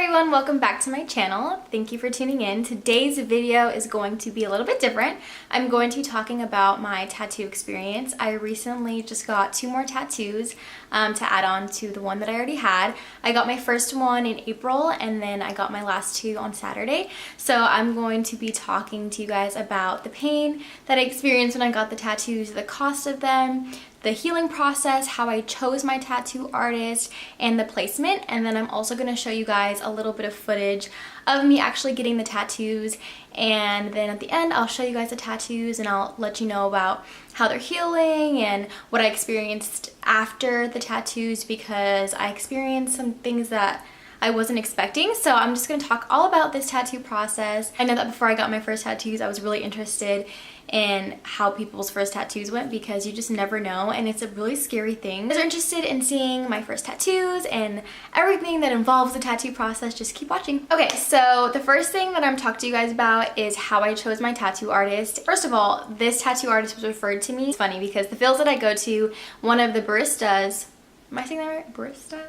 everyone, welcome back to my channel. Thank you for tuning in. Today's video is going to be a little bit different. I'm going to be talking about my tattoo experience. I recently just got 2 more tattoos to add on to the one that I already had. I got my first one in April and then I got my last 2 on Saturday. So I'm going to be talking to you guys about the pain that I experienced when I got the tattoos, the cost of them, the healing process, how I chose my tattoo artist, and the placement. And then I'm also going to show you guys a little bit of footage of me actually getting the tattoos. And then at the end, I'll show you guys the tattoos and I'll let you know about how they're healing and what I experienced after the tattoos, because I experienced some things that I wasn't expecting. So I'm just going to talk all about this tattoo process. I know that before I got my first tattoos, I was really interested in how people's first tattoos went, because you just never know and it's a really scary thing. If you guys are interested in seeing my first tattoos and everything that involves the tattoo process, just keep watching. Okay, so the first thing that I'm talking to you guys about is how I chose my tattoo artist. First of all, this tattoo artist was referred to me. It's funny because the fields that I go to, one of the baristas, am I saying that right? Baristas?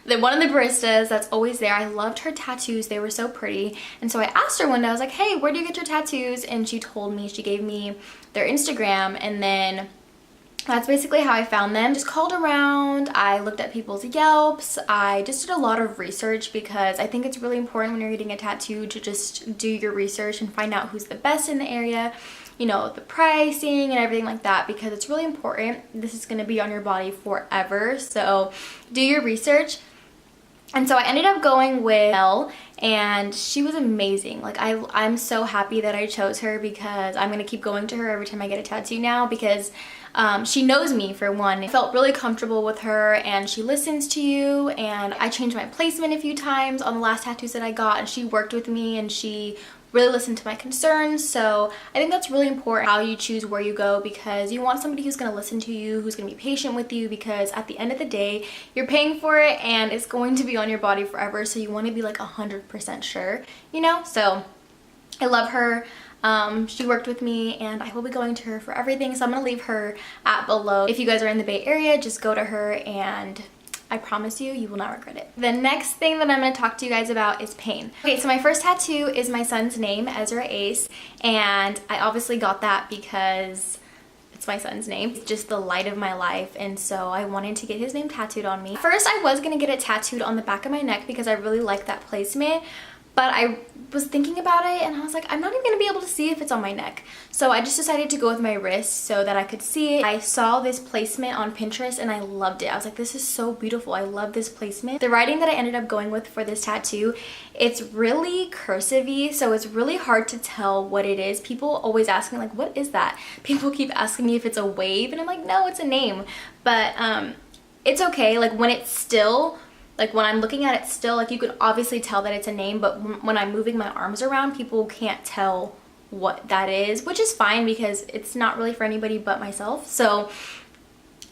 One of the baristas that's always there, I loved her tattoos. They were so pretty. And so I asked her one day, I was like, hey, where do you get your tattoos? And she told me, she gave me their Instagram, and then that's basically how I found them. Just called around, I looked at people's Yelps, I just did a lot of research, because I think it's really important when you're getting a tattoo to just do your research and find out who's the best in the area, you know, the pricing and everything like that, because it's really important. This is going to be on your body forever, so do your research. And so I ended up going with Elle, and she was amazing. Like I'm so happy that I chose her, because I'm going to keep going to her every time I get a tattoo now, because she knows me, for one. I felt really comfortable with her, and she listens to you. And I changed my placement a few times on the last tattoos that I got, and she worked with me and she really listened to my concerns. So I think that's really important, how you choose where you go, because you want somebody who's going to listen to you, who's going to be patient with you, because at the end of the day, you're paying for it and it's going to be on your body forever. So you want to be like 100% sure, you know? So I love her. She worked with me and I will be going to her for everything. So I'm going to leave her at below. If you guys are in the Bay Area, just go to her and I promise you, you will not regret it. The next thing that I'm going to talk to you guys about is pain. Okay, so my first tattoo is my son's name, Aries, and I obviously got that because it's my son's name. It's just the light of my life, and so I wanted to get his name tattooed on me. First, I was going to get it tattooed on the back of my neck because I really like that placement, but I was thinking about it and I was like, I'm not even going to be able to see if it's on my neck. So I just decided to go with my wrist so that I could see it. I saw this placement on Pinterest and I loved it. I was like, this is so beautiful. I love this placement. The writing that I ended up going with for this tattoo, it's really cursive-y, so it's really hard to tell what it is. People always ask me like, what is that? People keep asking me if it's a wave and I'm like, no, it's a name. But it's okay. Like when it's still, like when I'm looking at it still, like you could obviously tell that it's a name, but when I'm moving my arms around, people can't tell what that is, which is fine because it's not really for anybody but myself. So,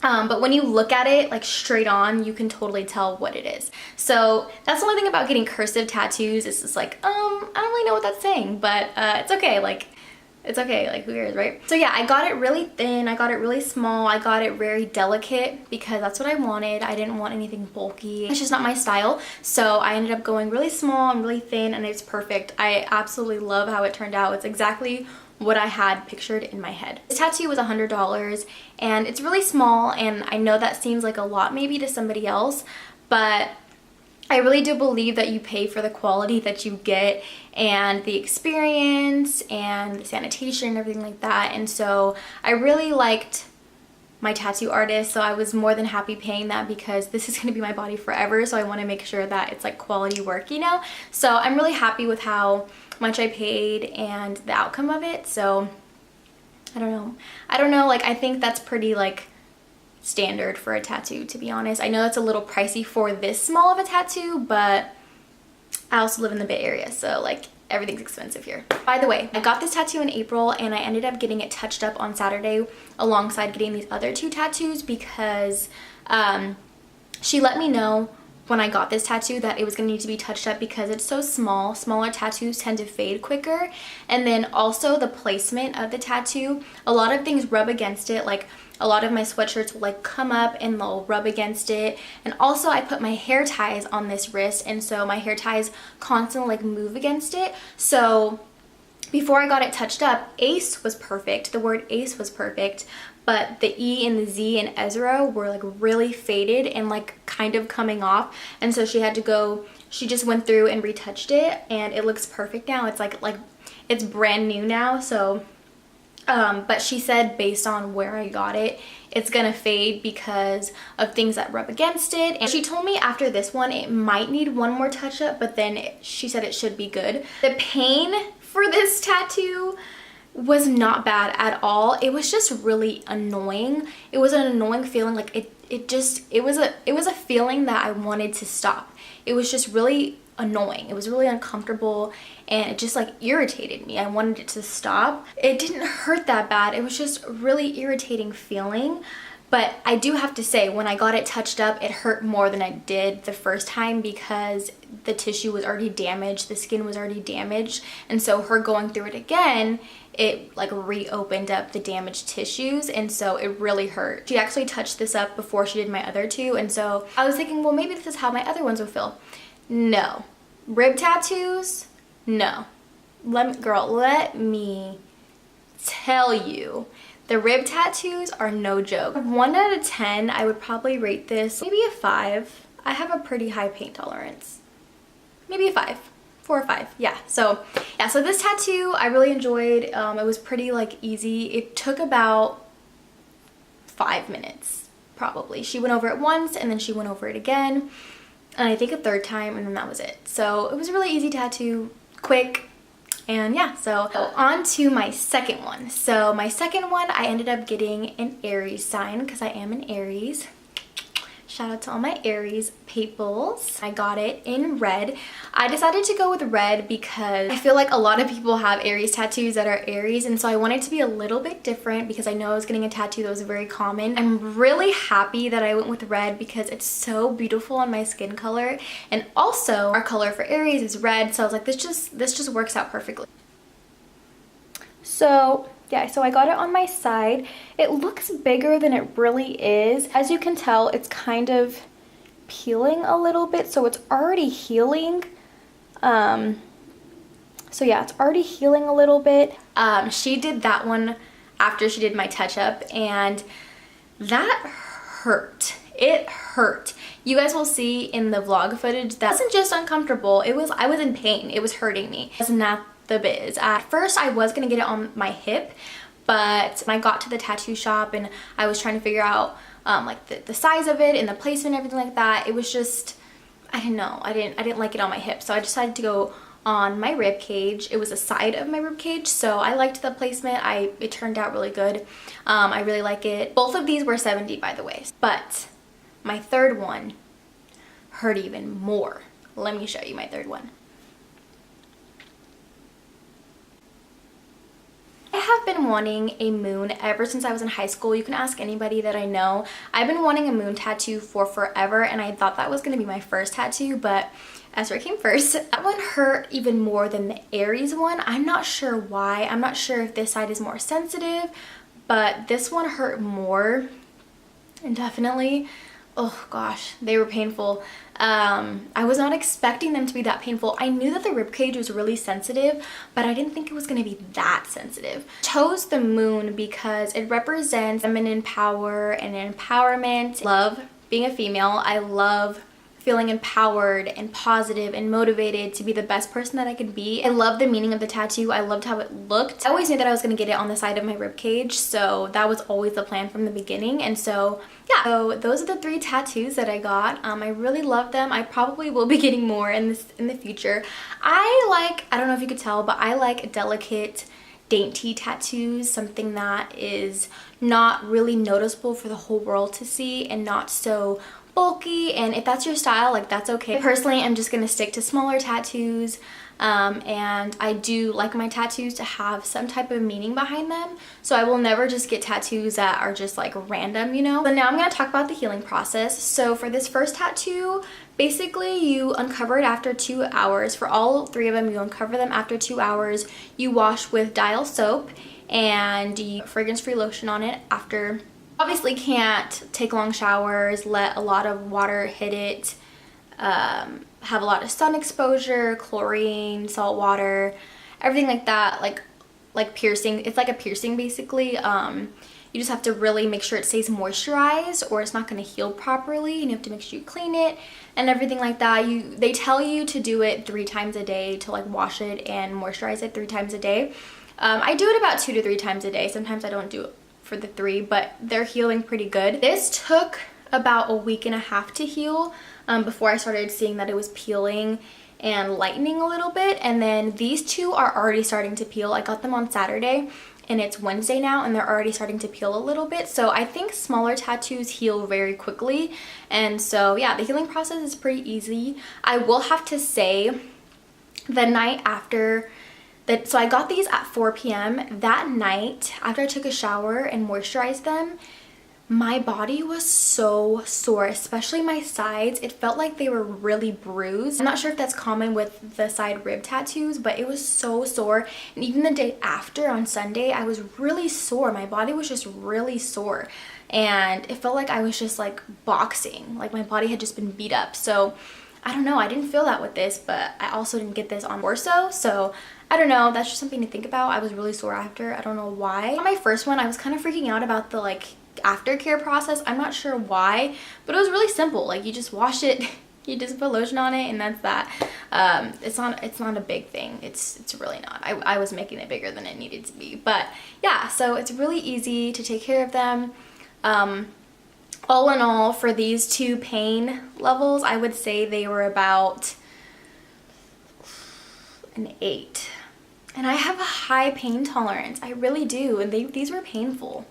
but when you look at it like straight on, you can totally tell what it is. So that's the only thing about getting cursive tattoos. It's just like, I don't really know what that's saying, but it's okay. Like, it's okay, like who cares, right? So yeah, I got it really thin, I got it really small, I got it very delicate because that's what I wanted. I didn't want anything bulky. It's just not my style. So I ended up going really small and really thin, and it's perfect. I absolutely love how it turned out. It's exactly what I had pictured in my head. This tattoo was $100 and it's really small, and I know that seems like a lot maybe to somebody else, but I really do believe that you pay for the quality that you get and the experience and the sanitation and everything like that. And so I really liked my tattoo artist, so I was more than happy paying that, because this is going to be my body forever, so I want to make sure that it's like quality work, you know? So I'm really happy with how much I paid and the outcome of it. So I don't know, like I think that's pretty like standard for a tattoo, to be honest. I know it's a little pricey for this small of a tattoo, but I also live in the Bay Area, so like everything's expensive here. By the way, I got this tattoo in April and I ended up getting it touched up on Saturday alongside getting these other 2 tattoos, because she let me know when I got this tattoo that it was gonna need to be touched up because it's so small. Smaller tattoos tend to fade quicker. And then also the placement of the tattoo, a lot of things rub against it. Like a lot of my sweatshirts will like come up and they'll rub against it. And also I put my hair ties on this wrist, and so my hair ties constantly like move against it. So before I got it touched up, Ace was perfect. The word Ace was perfect, but the E and the Z and Ezra were like really faded and like kind of coming off. And so she just went through and retouched it, and it looks perfect now. It's like it's brand new now. So, but she said based on where I got it, it's gonna fade because of things that rub against it. And she told me after this one, it might need one more touch up, but then she said it should be good. The pain for this tattoo was not bad at all. It was just really annoying. It was an annoying feeling. Like it was a feeling that I wanted to stop. It was just really annoying. It was really uncomfortable, and it just like irritated me. I wanted it to stop. It didn't hurt that bad. It was just a really irritating feeling. But I do have to say, when I got it touched up, it hurt more than I did the first time because the tissue was already damaged, the skin was already damaged, and so her going through it again, it like reopened up the damaged tissues, and so it really hurt. She actually touched this up before she did my other two, and so I was thinking, well, maybe this is how my other ones will feel. No. Rib tattoos? No. Let me tell you. The rib tattoos are no joke. 1 out of 10, I would probably rate this maybe a 5. I have a pretty high pain tolerance. Maybe a 5. 4 or 5. Yeah. So this tattoo I really enjoyed. It was pretty like easy. It took about 5 minutes probably. She went over it once, and then she went over it again, and I think a third time, and then that was it. So it was a really easy tattoo, quick. And yeah, so on to my second one. So my second one, I ended up getting an Aries sign because I am an Aries. Shout out to all my Aries peoples. I got it in red. I decided to go with red because I feel like a lot of people have Aries tattoos that are Aries, and so I wanted to be a little bit different because I know I was getting a tattoo that was very common. I'm really happy that I went with red because it's so beautiful on my skin color, and also our color for Aries is red, so I was like, this just works out perfectly. So yeah, so I got it on my side. It looks bigger than it really is. As you can tell, it's kind of peeling a little bit, so it's already healing. So yeah, it's already healing a little bit. She did that one after she did my touch-up, and that hurt. It hurt. You guys will see in the vlog footage that wasn't just uncomfortable. I was in pain. It was hurting me. It was not the biz. At first I was gonna get it on my hip, but when I got to the tattoo shop and I was trying to figure out like the size of it and the placement and everything like that, it was just, I didn't know, I didn't like it on my hip, so I decided to go on my rib cage. It was a side of my rib cage, so I liked the placement. It turned out really good. I really like it. Both of these were 70, by the way, but my third one hurt even more. Let me show you my third one. I have been wanting a moon ever since I was in high school. You can ask anybody that I know. I've been wanting a moon tattoo for forever, and I thought that was going to be my first tattoo, but Ezra came first. That one hurt even more than the Aries one. I'm not sure why. I'm not sure if this side is more sensitive, but this one hurt more, and definitely, oh gosh, they were painful. I was not expecting them to be that painful. I knew that the ribcage was really sensitive, but I didn't think it was going to be that sensitive. I chose the moon because it represents feminine power and empowerment. I love being a female. I love feeling empowered and positive and motivated to be the best person that I could be. I love the meaning of the tattoo. I loved how it looked. I always knew that I was going to get it on the side of my ribcage, so that was always the plan from the beginning. And so yeah, so those are the 3 tattoos that I got. I really love them. I probably will be getting more in the future. I don't know if you could tell, but I like delicate, dainty tattoos, something that is not really noticeable for the whole world to see and not so bulky. And if that's your style, like, that's okay. Personally, I'm just gonna stick to smaller tattoos, and I do like my tattoos to have some type of meaning behind them, so I will never just get tattoos that are just like random, you know. So now I'm gonna talk about the healing process. So for this first tattoo, Basically, you uncover it after 2 hours. For all 3 of them, you uncover them after 2 hours. You wash with Dial soap and you fragrance-free lotion on it after. Obviously can't take long showers, let a lot of water hit it, have a lot of sun exposure, chlorine, salt water, everything like that, like piercing. It's like a piercing basically. You just have to really make sure it stays moisturized or it's not going to heal properly, and you have to make sure you clean it and everything like that. They tell you to do it 3 times a day, to like wash it and moisturize it 3 times a day. I do it about 2 to 3 times a day. Sometimes I don't do it for the 3, but they're healing pretty good. This took about a week and a half to heal before I started seeing that it was peeling and lightening a little bit. And then these 2 are already starting to peel. I got them on Saturday and it's Wednesday now, and they're already starting to peel a little bit. So I think smaller tattoos heal very quickly. And so yeah, the healing process is pretty easy. I will have to say, the night after that, so I got these at 4 p.m. That night, after I took a shower and moisturized them, my body was so sore, especially my sides. It felt like they were really bruised. I'm not sure if that's common with the side rib tattoos, but it was so sore. And even the day after, on Sunday, I was really sore. My body was just really sore. And it felt like I was just like boxing, like my body had just been beat up. So I don't know, I didn't feel that with this, but I also didn't get this on torso. So I don't know, that's just something to think about. I was really sore after, I don't know why. On my first one, I was kind of freaking out about the like aftercare process. I'm not sure why, but it was really simple. Like you just wash it, you just put lotion on it, and that's that. It's not a big thing. It's really not. I was making it bigger than it needed to be. But yeah, so it's really easy to take care of them. All in all, for these 2 pain levels, I would say they were about an 8. And I have a high pain tolerance. I really do. And these were painful.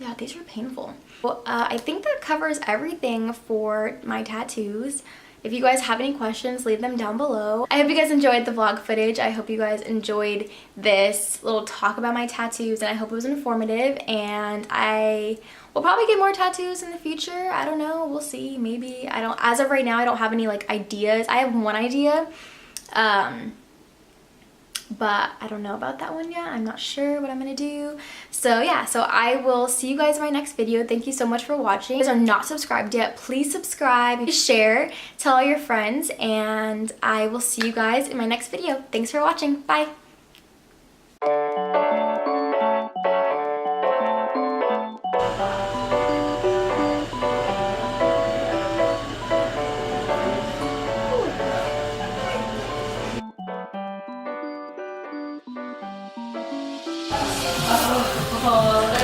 Yeah, these were painful. Well, I think that covers everything for my tattoos. If you guys have any questions, leave them down below. I hope you guys enjoyed the vlog footage. I hope you guys enjoyed this little talk about my tattoos, and I hope it was informative. And I will probably get more tattoos in the future. I don't know. We'll see. Maybe. As of right now, I don't have any like ideas. I have one idea. But I don't know about that one yet. I'm not sure what I'm gonna do. So yeah, so I will see you guys in my next video. Thank you so much for watching. If you guys are not subscribed yet, please subscribe, share, tell all your friends, and I will see you guys in my next video. Thanks for watching. Bye. Oh.